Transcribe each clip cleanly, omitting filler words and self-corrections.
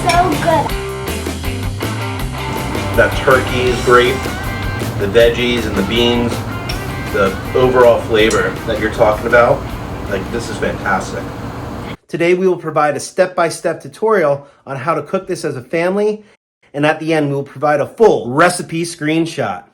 so good. That turkey is great. The veggies and the beans, the overall flavor that you're talking about, like, this is fantastic. Today we will provide a step-by-step tutorial on how to cook this as a family, and at the end we will provide a full recipe screenshot.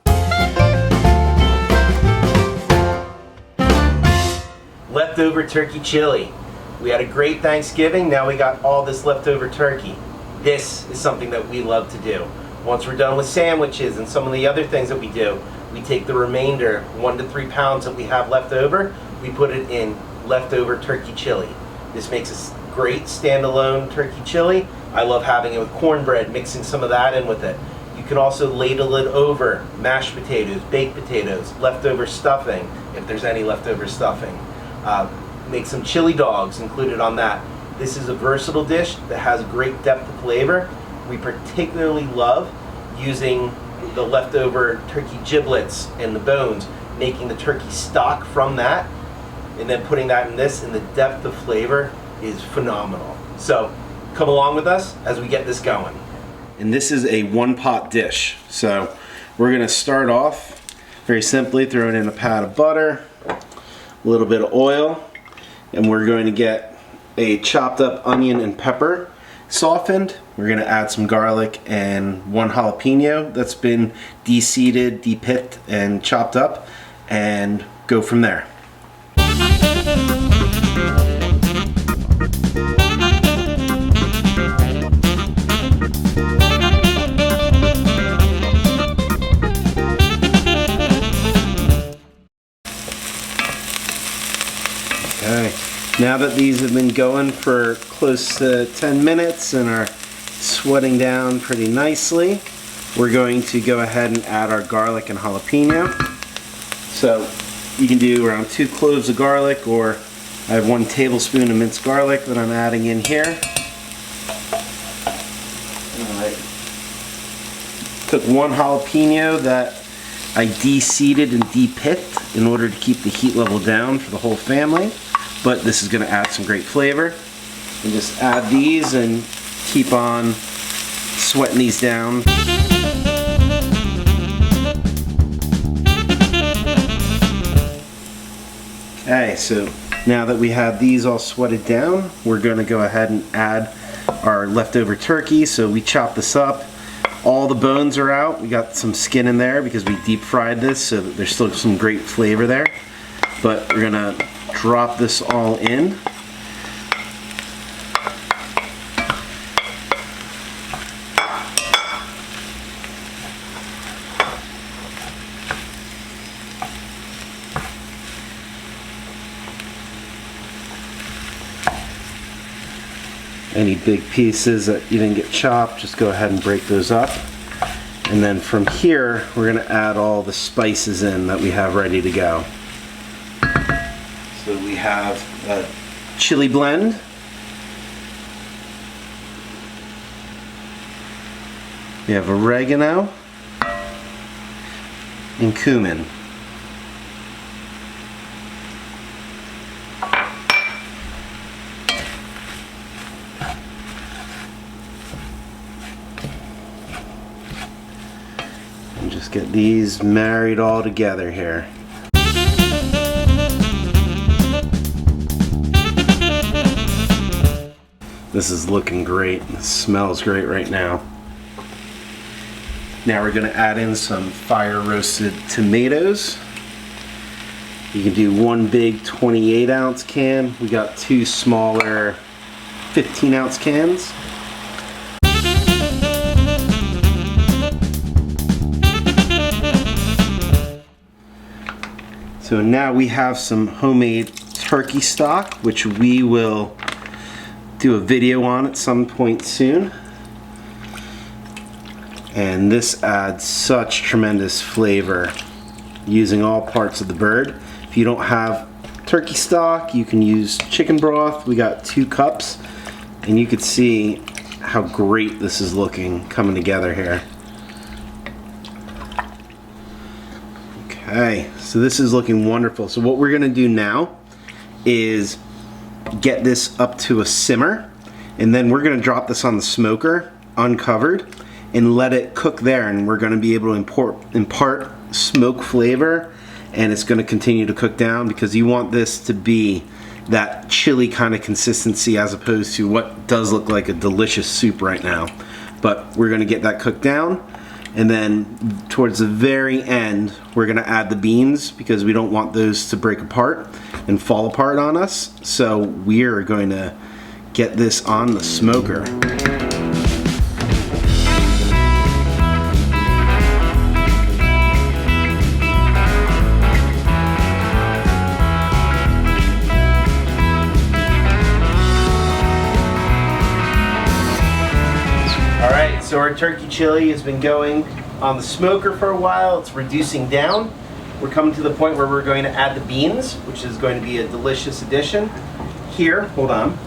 Leftover turkey chili. We had a great Thanksgiving, now we got all this leftover turkey. This is something that we love to do. Once we're done with sandwiches and some of the other things that we do, we take the remainder, 1 to 3 pounds that we have left over, we put it in leftover turkey chili. This makes a great standalone turkey chili. I love having it with cornbread, mixing some of that in with it. You can also ladle it over mashed potatoes, baked potatoes, leftover stuffing, if there's any leftover stuffing. Make some chili dogs included on that. This is a versatile dish that has great depth of flavor. We particularly love using the leftover turkey giblets and the bones, making the turkey stock from that, and then putting that in this, and the depth of flavor is phenomenal. So come along with us as we get this going. And this is a one-pot dish. So we're gonna start off very simply throwing in a pat of butter, a little bit of oil, and we're going to get a chopped up onion and pepper softened. We're gonna add some garlic and 1 jalapeno that's been de-seeded, de-picked, and chopped up, and go from there. Okay, now that these have been going for close to 10 minutes and are sweating down pretty nicely, we're going to go ahead and add our garlic and jalapeno. So you can do around 2 cloves of garlic, or I have 1 tablespoon of minced garlic that I'm adding in here. Alright. Took 1 jalapeno that I de-seeded and de-picked in order to keep the heat level down for the whole family, but this is going to add some great flavor. And just add these and keep on sweating these down. Okay, so now that we have these all sweated down, we're going to go ahead and add our leftover turkey. So we chop this up. All the bones are out. We got some skin in there because we deep fried this, so that there's still some great flavor there. But we're going to drop this all in. Any big pieces that you didn't get chopped, just go ahead and break those up. And then from here, we're going to add all the spices in that we have ready to go. So we have a chili blend. We have oregano and cumin. And just get these married all together here. This is looking great. It smells great right now. Now we're going to add in some fire roasted tomatoes. You can do 1 big 28-ounce can. We got 2 smaller 15-ounce cans. So now we have some homemade turkey stock, which we will do a video on at some point soon. And this adds such tremendous flavor using all parts of the bird. If you don't have turkey stock, you can use chicken broth. We got 2 cups, and you could see how great this is looking coming together here. Okay, so this is looking wonderful. So what we're gonna do now is get this up to a simmer, And then we're gonna drop this on the smoker, uncovered, and let it cook there. And we're gonna be able to impart smoke flavor, and it's gonna continue to cook down because you want this to be that chili kind of consistency as opposed to what does look like a delicious soup right now. But we're gonna get that cooked down, and then towards the very end, we're gonna add the beans because we don't want those to break apart and fall apart on us. So we're going to get this on the smoker. Alright, so our turkey chili has been going on the smoker for a while. It's reducing down. We're coming to the point where we're going to add the beans, which is going to be a delicious addition. Here, hold on,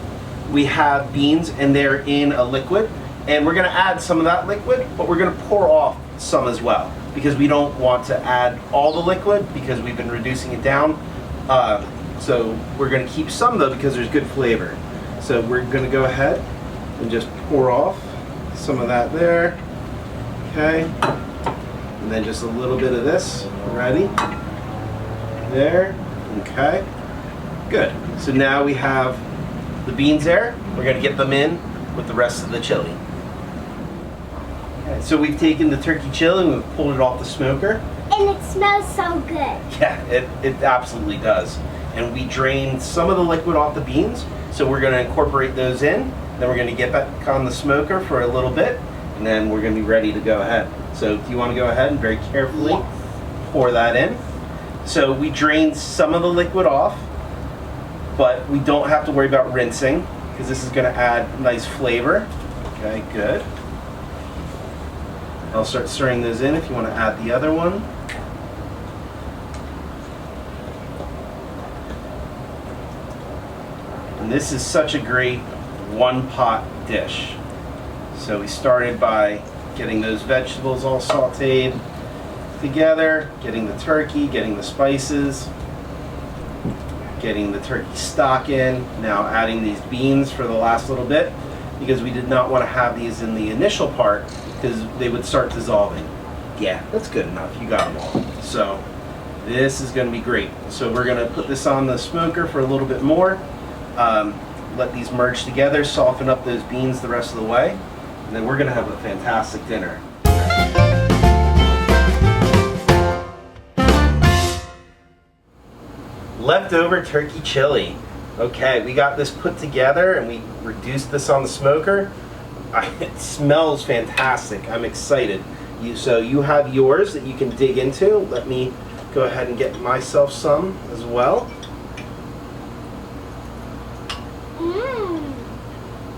we have beans and they're in a liquid, and we're going to add some of that liquid, but we're going to pour off some as well because we don't want to add all the liquid because we've been reducing it down. So we're going to keep some though because there's good flavor. So we're going to go ahead and just pour off some of that there. Okay, and then just a little bit of this. Ready? There. Okay. Good. So now we have the beans there. We're going to get them in with the rest of the chili. Okay, so we've taken the turkey chili and we've pulled it off the smoker. And it smells so good. Yeah, it absolutely does. And we drained some of the liquid off the beans, so we're going to incorporate those in. Then we're going to get back on the smoker for a little bit, and then we're going to be ready to go ahead. So do you want to go ahead and very carefully pour that in? So we drained some of the liquid off, but we don't have to worry about rinsing because this is going to add nice flavor. Okay, good. I'll start stirring those in if you want to add the other one. And this is such a great one-pot dish. So we started by getting those vegetables all sauteed together, getting the turkey, getting the spices, getting the turkey stock in, now adding these beans for the last little bit because we did not want to have these in the initial part because they would start dissolving. Yeah, that's good enough. You got them all. So this is going to be great. So we're going to put this on the smoker for a little bit more. Let these merge together, soften up those beans the rest of the way, and then we're going to have a fantastic dinner. Leftover turkey chili. Okay, we got this put together and we reduced this on the smoker. It smells fantastic. I'm excited. So you have yours that you can dig into. Let me go ahead and get myself some as well.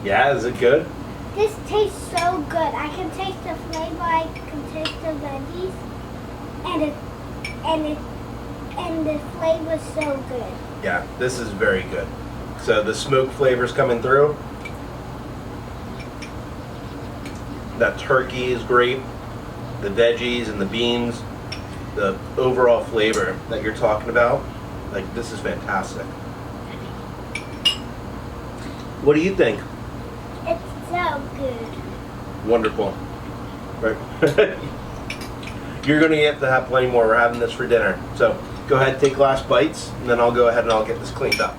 Yeah, is it good? This tastes so good. I can taste the flavor. I can taste the veggies, and the flavor's so good. Yeah, this is very good. So the smoke flavor's coming through. That turkey is great. The veggies and the beans, the overall flavor that you're talking about, like this is fantastic. What do you think? It's so good. Wonderful. Right. You're going to get to have plenty more. We're having this for dinner. So go ahead, take last bites, and then I'll go ahead and I'll get this cleaned up.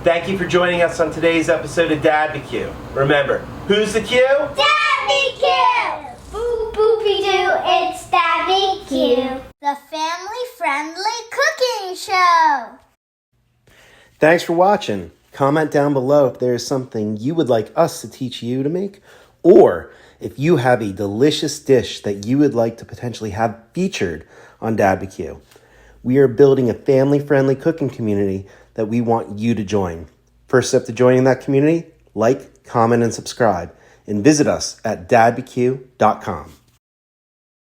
Thank you for joining us on today's episode of DadBQ. Remember, who's the Q? DadBQ! Boop boopy doo, it's DadBQ. The family-friendly cooking show. Thanks for watching. Comment down below if there is something you would like us to teach you to make, or if you have a delicious dish that you would like to potentially have featured on DadBQ. We are building a family-friendly cooking community that we want you to join. First step to joining that community, like, comment, and subscribe, and visit us at dadbq.com.